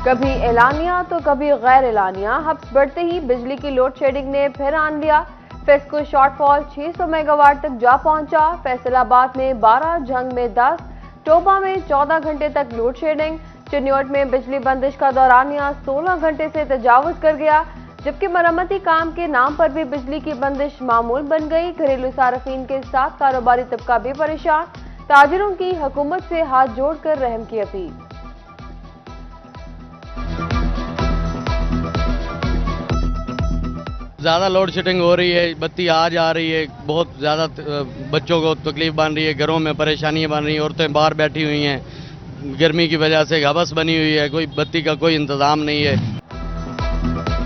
کبھی اعلانیہ تو کبھی غیر اعلانیہ حبس بڑھتے ہی بجلی کی لوڈ شیڈنگ نے پھر آن لیا۔ FESCO short fall 600 mega what تک جا پہنچا۔ فیصل آباد میں 12، جھنگ میں 10، ٹوبہ میں 14 گھنٹے تک لوڈ شیڈنگ۔ چنیوٹ میں بجلی بندش کا دورانیہ 16 گھنٹے سے تجاوز کر گیا، جبکہ مرمتی کام کے نام پر بھی بجلی کی بندش معمول بن گئی۔ گھریلو صارفین کے ساتھ کاروباری طبقہ بھی پریشان، تاجروں کی حکومت سے ہاتھ جوڑ کر رحم کی اپیل۔ زیادہ لوڈ شیڈنگ ہو رہی ہے، بتی آ جا رہی ہے، بہت زیادہ بچوں کو تکلیف بن رہی ہے، گھروں میں پریشانیاں بن رہی ہیں، عورتیں باہر بیٹھی ہوئی ہیں، گرمی کی وجہ سے حبس بنی ہوئی ہے، کوئی بتی کا کوئی انتظام نہیں ہے۔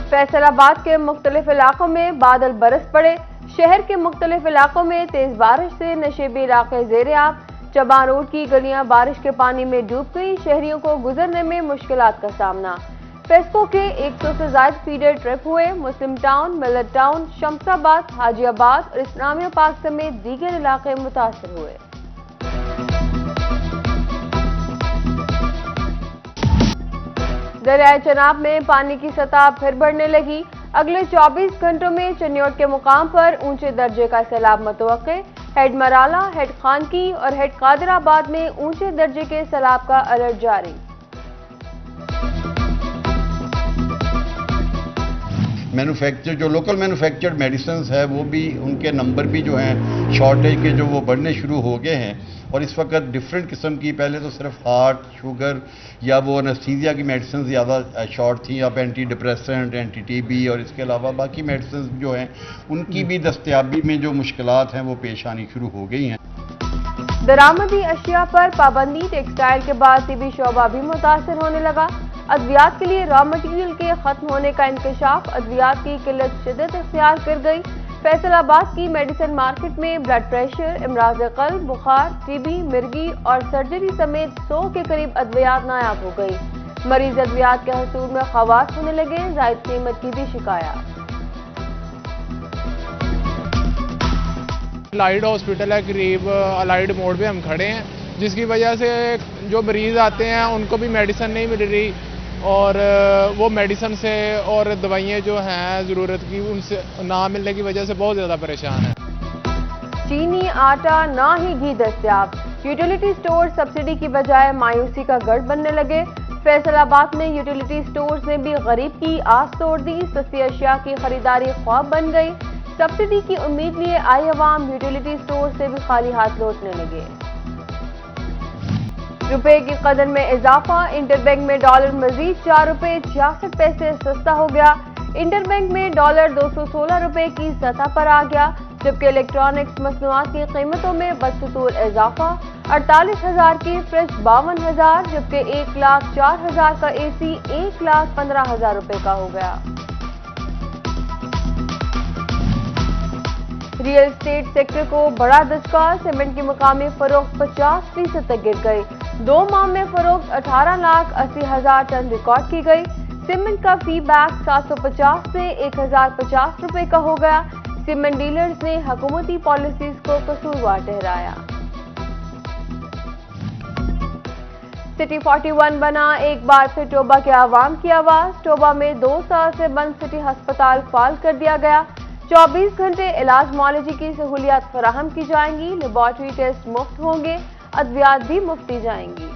فیصل آباد کے مختلف علاقوں میں بادل برس پڑے۔ شہر کے مختلف علاقوں میں تیز بارش سے نشیبی علاقے زیر آب۔ چبان روڈ کی گلیاں بارش کے پانی میں ڈوب گئی، شہریوں کو گزرنے میں مشکلات کا سامنا۔ فیسکو کے 100 سے زائد فیڈر ٹرپ ہوئے۔ مسلم ٹاؤن، ملت ٹاؤن، شمس آباد، حاجی آباد اور اسلامیہ پارک سمیت دیگر علاقے متاثر ہوئے۔ دریائے چناب میں پانی کی سطح پھر بڑھنے لگی۔ اگلے 24 گھنٹوں میں چنیوٹ کے مقام پر اونچے درجے کا سیلاب متوقع۔ ہیڈ مرالہ، ہیڈ خانکی اور ہیڈ قادر آباد میں اونچے درجے کے سیلاب کا الرٹ جاری۔ مینوفیکچر جو لوکل مینوفیکچرڈ میڈیسنز ہے وہ بھی ان کے نمبر بھی جو ہیں شارٹیج کے جو وہ بڑھنے شروع ہو گئے ہیں، اور اس وقت ڈفرینٹ قسم کی، پہلے تو صرف ہارٹ، شوگر یا وہ انستھیزیا کی میڈیسنز زیادہ شارٹ تھیں، اب اینٹی ڈپریسنٹ، اینٹی ٹی بی اور اس کے علاوہ باقی میڈیسنز جو ہیں ان کی بھی دستیابی میں جو مشکلات ہیں وہ پیش آنی شروع ہو گئی ہیں۔ درآمدی اشیاء پر پابندی، ٹیکسٹائل کے بعد طبی شعبہ بھی متاثر ہونے لگا۔ ادویات کے لیے را مٹیریل کے ختم ہونے کا انکشاف، ادویات کی قلت شدت اختیار کر گئی۔ فیصل آباد کی میڈیسن مارکیٹ میں بلڈ پریشر، امراض قلب، بخار، ٹی بی، مرگی اور سرجری سمیت 100 کے قریب ادویات نایاب ہو گئی۔ مریض ادویات کے حصول میں خواص ہونے لگے، زائد قیمت کی بھی شکایات۔ الائیڈ ہاسپٹل ہے، قریب الائیڈ موڑ پہ ہم کھڑے ہیں، جس کی وجہ سے جو مریض آتے ہیں ان کو بھی میڈیسن نہیں مل رہی، اور وہ میڈیسن سے اور دوائیاں جو ہیں ضرورت کی ان سے نہ ملنے کی وجہ سے بہت زیادہ پریشان ہیں۔ چینی، آٹا، نہ ہی گھی دستیاب۔ یوٹیلیٹی سٹور سبسڈی کی بجائے مایوسی کا گڑھ بننے لگے۔ فیصل آباد میں یوٹیلیٹی سٹورز نے بھی غریب کی آس توڑ دی، سستی اشیاء کی خریداری خواب بن گئی۔ سبسڈی کی امید لیے آئی عوام یوٹیلیٹی سٹور سے بھی خالی ہاتھ لوٹنے لگے۔ روپے کی قدر میں اضافہ، انٹر بینک میں ڈالر مزید 4 روپے 66 پیسے سستا ہو گیا۔ انٹر بینک میں ڈالر 216 روپے کی سطح پر آ گیا، جبکہ الیکٹرانکس مصنوعات کی قیمتوں میں بدستور اضافہ۔ 48,000 کی فریج 52,000، جبکہ 1,04,000 کا اے سی 1,15,000 روپے کا ہو گیا۔ ریئل اسٹیٹ سیکٹر کو بڑا دھچکا، سیمنٹ کی مقامی فروخت 50% تک گر گئی۔ 2 ماہ میں فروخت 18,80,000 ٹن ریکارڈ کی گئی۔ سیمنٹ کا فی بیگ 750 سے 1,050 روپے کا ہو گیا۔ سیمنٹ ڈیلرز نے حکومتی پالیسیز کو قصوروار ٹھہرایا۔ سٹی 41 بنا، ایک بار پھر ٹوبہ کے عوام کی آواز۔ ٹوبہ میں 2 سال سے بند سٹی ہسپتال فعال کر دیا گیا۔ 24 گھنٹے علاج معالجے کی سہولیات فراہم کی جائیں گی، لیبارٹری ٹیسٹ مفت ہوں گے، ادویات بھی مفت دی جائیں گی۔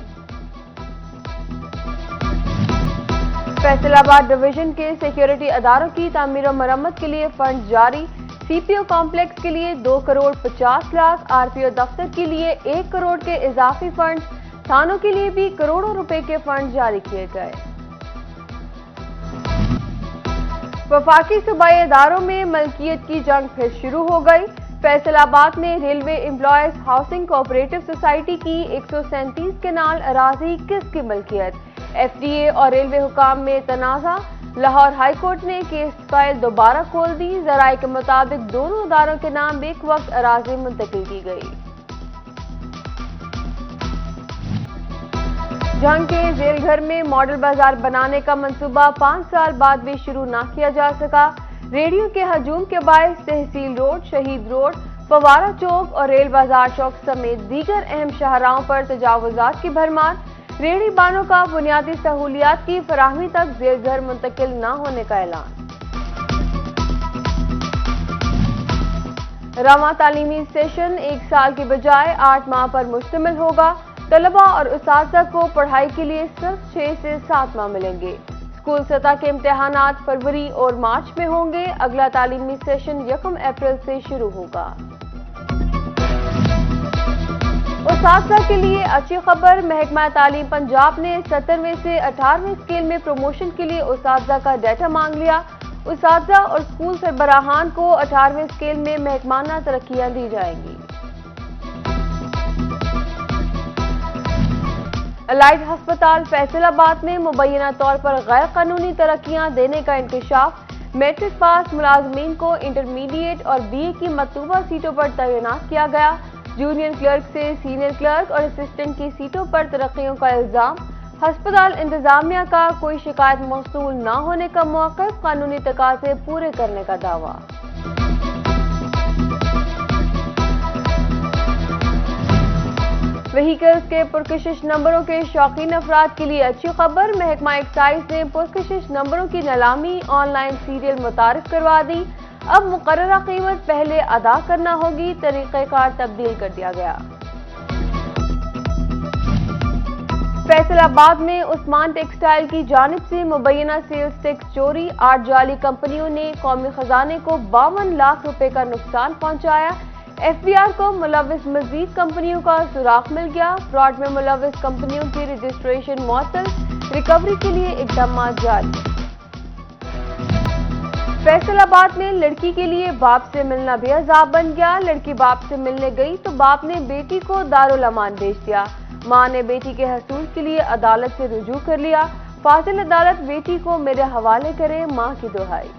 فیصل آباد ڈویژن کے سیکیورٹی اداروں کی تعمیر و مرمت کے لیے فنڈ جاری۔ سی پی او کمپلیکس کے لیے 2 کروڑ 50 لاکھ، آر پی او دفتر کے لیے 1 کروڑ کے اضافی فنڈ، تھانوں کے لیے بھی کروڑوں روپے کے فنڈ جاری کیے گئے۔ وفاقی صوبائی اداروں میں ملکیت کی جنگ پھر شروع ہو گئی۔ فیصل آباد میں railway employees housing cooperative society کی 137 کنال اراضی کس کی ملکیت؟ ایف ڈی اے اور ریلوے حکام میں تنازع، لاہور ہائی کورٹ نے کیس فائل دوبارہ کھول دی۔ ذرائع کے مطابق دونوں اداروں کے نام ایک وقت اراضی منتقل کی گئی۔ جھنگ کے ذیل گھر میں ماڈل بازار بنانے کا منصوبہ 5 سال بعد بھی شروع نہ کیا جا سکا۔ ریڑھیوں کے ہجوم کے باعث تحصیل روڈ، شہید روڈ، فوارہ چوک اور ریل بازار چوک سمیت دیگر اہم شاہراہوں پر تجاوزات کی بھرمار۔ ریڑھی بانوں کا بنیادی سہولیات کی فراہمی تک زیر گھر منتقل نہ ہونے کا اعلان۔ رواں تعلیمی سیشن 1 سال کی بجائے 8 ماہ پر مشتمل ہوگا۔ طلباء اور اساتذہ کو پڑھائی کے لیے صرف 6 سے 7 ماہ ملیں گے۔ اسکول سطح کے امتحانات فروری اور مارچ میں ہوں گے۔ اگلا تعلیمی سیشن 1 اپریل سے شروع ہوگا۔ اساتذہ کے لیے اچھی خبر، محکمہ تعلیم پنجاب نے 17ویں سے 18ویں اسکیل میں پروموشن کے لیے اساتذہ کا ڈیٹا مانگ لیا۔ اساتذہ اور اسکول سربراہان کو 18ویں اسکیل میں محکمانہ ترقیاں دی جائیں گی۔ الائڈ ہسپتال فیصل آباد میں مبینہ طور پر غیر قانونی ترقیاں دینے کا انکشاف۔ میٹرک پاس ملازمین کو انٹرمیڈیٹ اور BA کی مطلوبہ سیٹوں پر تعینات کیا گیا۔ جونیئر کلرک سے سینئر کلرک اور اسسٹنٹ کی سیٹوں پر ترقیوں کا الزام۔ ہسپتال انتظامیہ کا کوئی شکایت موصول نہ ہونے کا موقف، قانونی تقاضے پورے کرنے کا دعویٰ۔ وہیکلز کے پرکشش نمبروں کے شوقین افراد کے لیے اچھی خبر، محکمہ ایکسائز نے پرکشش نمبروں کی نیلامی آن لائن سیریل متعارف کروا دی۔ اب مقررہ قیمت پہلے ادا کرنا ہوگی، طریقہ کار تبدیل کر دیا گیا۔ فیصل آباد میں عثمان ٹیکسٹائل کی جانب سے مبینہ سیلز ٹیکس چوری، 8 جعلی کمپنیوں نے قومی خزانے کو 52 لاکھ روپے کا نقصان پہنچایا۔ FBR کو ملوث مزید کمپنیوں کا سراغ مل گیا۔ فراڈ میں ملوث کمپنیوں کی رجسٹریشن معطل، ریکوری کے لیے اقدامات جاری۔ فیصل آباد میں لڑکی کے لیے باپ سے ملنا بھی عذاب بن گیا۔ لڑکی باپ سے ملنے گئی تو باپ نے بیٹی کو دارالامان بھیج دیا۔ ماں نے بیٹی کے حصول کے لیے عدالت سے رجوع کر لیا۔ فاضل عدالت بیٹی کو میرے حوالے کرے، ماں کی دہائی۔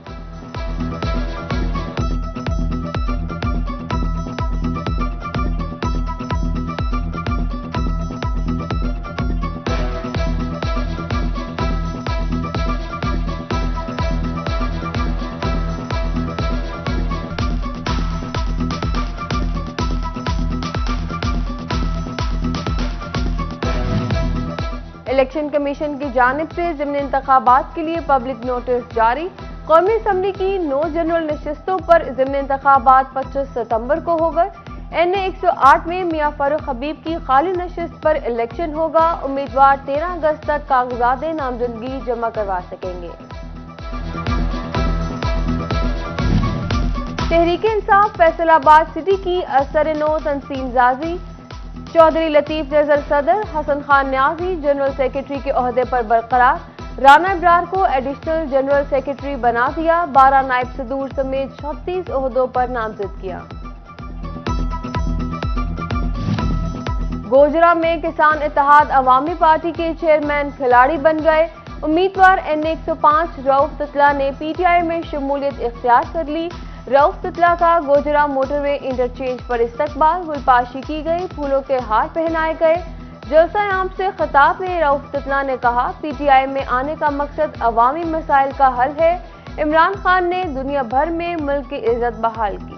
الیکشن کمیشن کی جانب سے ضمن انتخابات کے لیے پبلک نوٹس جاری۔ قومی اسمبلی کی 9 جنرل نشستوں پر ضمن انتخابات 25 ستمبر کو ہوگا۔ NA 108 میں میاں فاروق حبیب کی خالی نشست پر الیکشن ہوگا۔ امیدوار 13 اگست تک کاغذات نامزدگی جمع کروا سکیں گے۔ تحریک انصاف فیصل آباد سٹی کی اثر نو تنظیم سازی، چودھری لطیف نظر صدر، حسن خان نیازی جنرل سیکرٹری کے عہدے پر برقرار، رانا ابرار کو ایڈیشنل جنرل سیکرٹری بنا دیا، 12 نائب صدور سمیت 36 عہدوں پر نامزد کیا۔ گوجرا میں کسان اتحاد عوامی پارٹی کے چیئرمین کھلاڑی بن گئے۔ امیدوار NA 105 رؤف تتلہ نے PTI میں شمولیت اختیار کر لی۔ رؤف تتلہ کا گوجرا موٹر وے انٹرچینج پر استقبال، گلپاشی کی گئی، پھولوں کے ہار پہنائے گئے۔ جلسہ عام سے خطاب میں رؤف تتلہ نے کہا PTI میں آنے کا مقصد عوامی مسائل کا حل ہے۔ عمران خان نے دنیا بھر میں ملک کی عزت بحال کی۔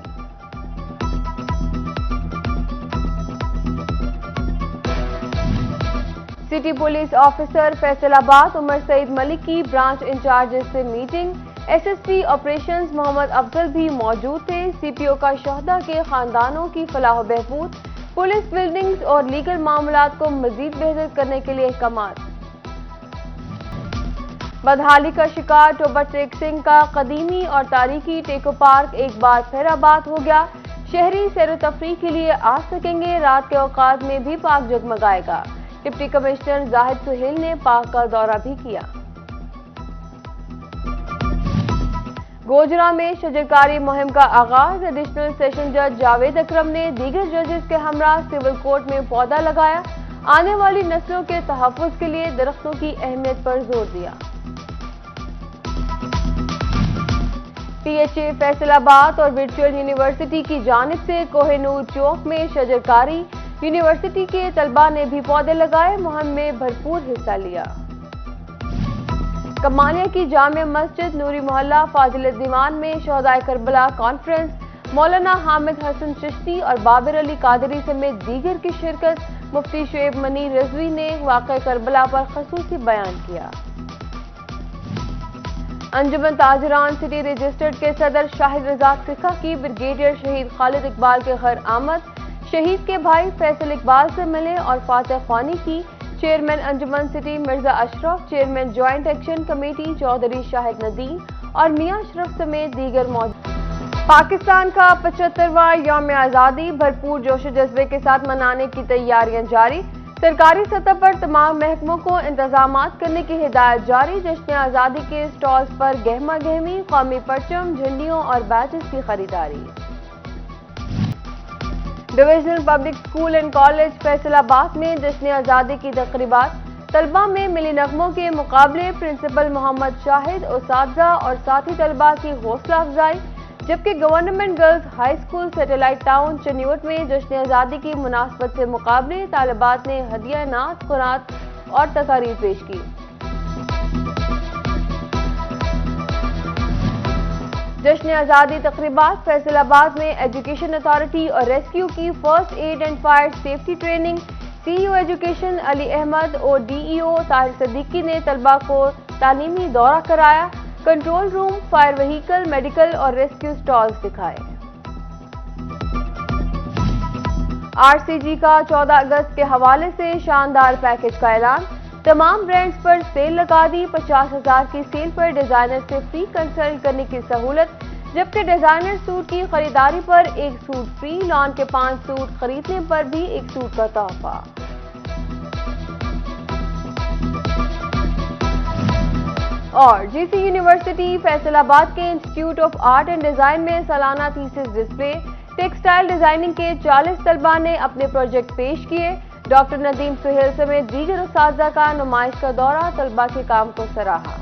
سٹی پولیس آفیسر فیصل آباد عمر سعید ملک کی برانچ انچارجز سے میٹنگ، SSP آپریشنز محمد افضل بھی موجود تھے۔ CPO کا شہداء کے خاندانوں کی فلاح و بہبود، پولیس بلڈنگز اور لیگل معاملات کو مزید بہتر کرنے کے لیے احکامات۔ بدحالی کا شکار ٹوبر ٹیک سنگھ کا قدیمی اور تاریخی ٹیکو پارک ایک بار پھر آباد ہو گیا۔ شہری سیر و تفریح کے لیے آ سکیں گے، رات کے اوقات میں بھی پارک جگمگائے گا۔ ڈپٹی کمشنر زاہد سہیل نے پارک کا دورہ بھی کیا۔ گوجرا میں شجرکاری مہم کا آغاز، ایڈیشنل سیشن جج جاوید اکرم نے دیگر ججز کے ہمراہ سول کورٹ میں پودا لگایا، آنے والی نسلوں کے تحفظ کے لیے درختوں کی اہمیت پر زور دیا۔ PHA فیصل آباد اور ورچوئل یونیورسٹی کی جانب سے کوہ نور چوک میں شجرکاری، یونیورسٹی کے طلباء نے بھی پودے لگائے، مہم میں بھرپور حصہ لیا۔ کمانیہ کی جامع مسجد نوری محلہ فاضل دیوان میں شہدائے کربلا کانفرنس، مولانا حامد حسن چشتی اور بابر علی قادری سمیت دیگر کی شرکت، مفتی شعیب منی رضوی نے واقعہ کربلا پر خصوصی بیان کیا۔ انجمن تاجران سٹی رجسٹرڈ کے صدر شاہد رضا کرکھا کی بریگیڈیئر شہید خالد اقبال کے گھر آمد، شہید کے بھائی فیصل اقبال سے ملے اور فاتح خوانی کی۔ چیئرمین انجمن city Mirza Ashraf, chairman joint action committee Chaudhry Shahid Nadeem اور میاں اشرف سمیت دیگر موجود۔ پاکستان کا 75واں یوم آزادی بھرپور جوش و جذبے کے ساتھ منانے کی تیاریاں جاری، سرکاری سطح پر تمام محکموں کو انتظامات کرنے کی ہدایت جاری۔ جشن آزادی کے سٹالز پر گہما گہمی، قومی پرچم، جھنڈیوں اور بیجز کی خریداری۔ Divisional public school and college Faisal آباد میں جشن آزادی کی تقریبات، طلباء میں ملی نغموں کے مقابلے، پرنسپل محمد شاہد، اساتذہ اور ساتھی طلباء کی حوصلہ افزائی، جبکہ government girls high school satellite town Chiniot میں جشن آزادی کی مناسبت سے مقابلے، طالبات نے ہدیہ نعت، قرات اور تقاریر پیش کی۔ جشن آزادی تقریبات فیصل آباد میں ایجوکیشن اتھارٹی اور ریسکیو کی first aid and fire safety training, C E O education Ali Ahmed اور D E O Tahir Siddiqui نے طلباء کو تعلیمی دورہ کرایا، control room, fire vehicle, medical اور ریسکیو سٹالز دکھائے۔ آر سی جی کا 14 اگست کے حوالے سے شاندار پیکج کا اعلان، تمام برانڈز پر سیل لگا دی، 50,000 کی سیل پر ڈیزائنر سے فری کنسلٹ کرنے کی سہولت، جبکہ ڈیزائنر سوٹ کی خریداری پر ایک سوٹ فری، لان کے 5 سوٹ خریدنے پر بھی ایک سوٹ کا تحفہ۔ اور جی سی یونیورسٹی فیصل آباد کے institute of art and design میں سالانہ تھیسس ڈسپلے، ٹیکسٹائل ڈیزائننگ کے 40 طلباء نے اپنے پروجیکٹ پیش کیے، ڈاکٹر ندیم سہیل سمیت دیگر اساتذہ کا نمائش کا دورہ، طلباء کے کام کو سراہا۔